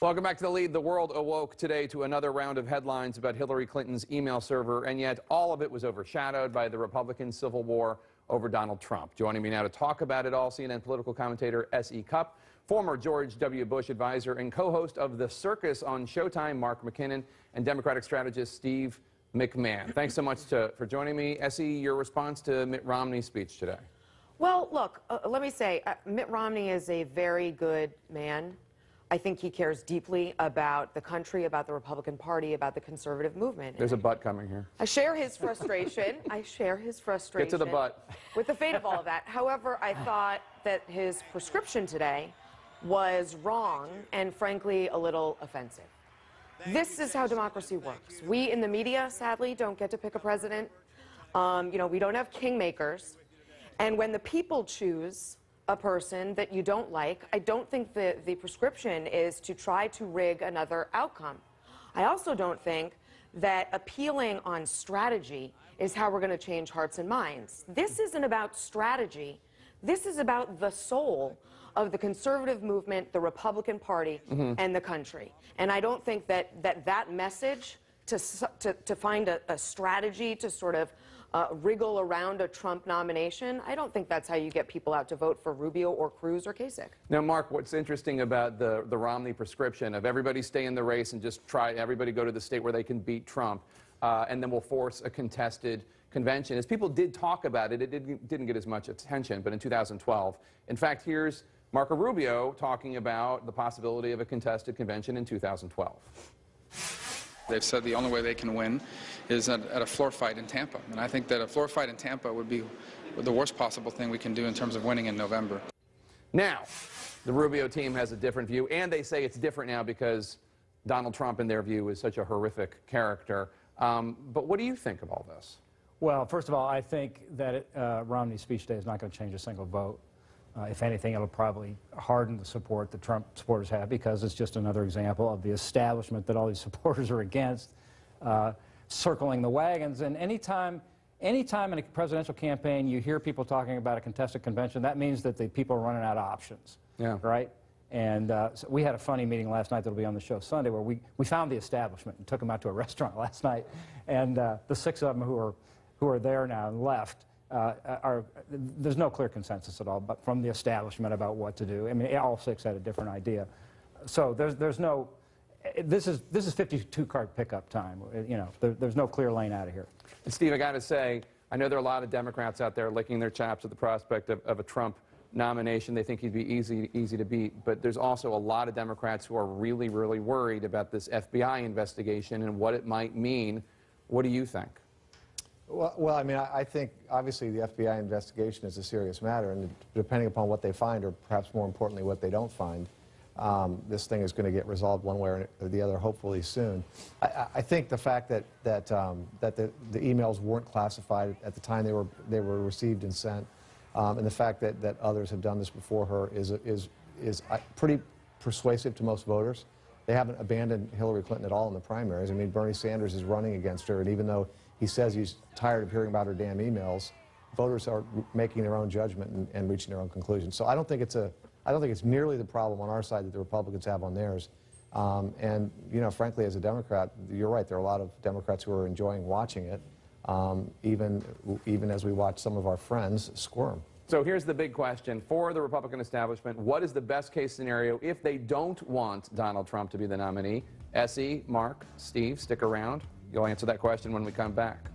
Welcome back to The Lead. The world awoke today to another round of headlines about Hillary Clinton's email server, and yet all of it was overshadowed by the Republican civil war over Donald Trump. Joining me now to talk about it all, CNN political commentator S.E. Cupp, former George W. Bush advisor and co-host of The Circus on Showtime, Mark McKinnon, and Democratic strategist Steve McMahon. Thanks so much for joining me. S.E., your response to Mitt Romney's speech today? Well, look, let me say, Mitt Romney is a very good man. I think he cares deeply about the country, about the Republican Party, about the conservative movement. There's a butt coming here. I share his frustration. Get to the butt. With the fate of all of that. However, I thought that his prescription today was wrong and, frankly, a little offensive. This is how democracy works. We in the media, sadly, don't get to pick a president. You know, we don't have kingmakers. And when the people choose a person that you don't like, I don't think the prescription is to try to rig another outcome. I also don't think that appealing on strategy is how we're going to change hearts and minds. This isn't about strategy. This is about the soul of the conservative movement, the Republican Party, and the country. And I don't think that message to find a strategy to sort of wriggle around a Trump nomination, I don't think that's how you get people out to vote for Rubio or Cruz or Kasich. Now, Mark, what's interesting about the Romney prescription of everybody stay in the race and just try, everybody go to the state where they can beat Trump, and then we'll force a contested convention, is people did talk about it. It didn't get as much attention, but in 2012. In fact, here's Marco Rubio talking about the possibility of a contested convention in 2012. They've said the only way they can win is at a floor fight in Tampa. And I think that a floor fight in Tampa would be the worst possible thing we can do in terms of winning in November. Now, the Rubio team has a different view, and they say it's different now because Donald Trump, in their view, is such a horrific character. But what do you think of all this? Well, first of all, I think that Romney's speech today is not going to change a single vote. If anything, it'll probably harden the support that Trump supporters have, because it's just another example of the establishment that all these supporters are against, circling the wagons. And anytime in a presidential campaign you hear people talking about a contested convention, that means that the people are running out of options, right? And so we had a funny meeting last night that will be on the show Sunday where we found the establishment and took them out to a restaurant last night. And the 6 of them who are there now and left, there's no clear consensus at all, but from the establishment about what to do. I mean, all 6 had a different idea. So there's no, this is 52-card pickup time. You know, there's no clear lane out of here. And Steve, I got to say, I know there are a lot of Democrats out there licking their chops at the prospect of a Trump nomination. They think he'd be easy to beat, but there's also a lot of Democrats who are really, really worried about this FBI investigation and what it might mean. What do you think? Well, I mean, I think obviously the FBI investigation is a serious matter, and depending upon what they find, or perhaps more importantly what they don't find, this thing is going to get resolved one way or the other, hopefully soon. I think the fact that the emails weren't classified at the time they were received and sent, and the fact that others have done this before her is pretty persuasive to most voters. They haven't abandoned Hillary Clinton at all in the primaries. I mean, Bernie Sanders is running against her, and even though he says he's tired of hearing about her damn emails, voters are making their own judgment and reaching their own conclusions. So I don't think it's nearly the problem on our side that the Republicans have on theirs. And you know, frankly, as a Democrat, you're right. There are a lot of Democrats who are enjoying watching it, even as we watch some of our friends squirm. So here's the big question for the Republican establishment: what is the best case scenario if they don't want Donald Trump to be the nominee? S.E., Mark, Steve, stick around. You'll answer that question when we come back.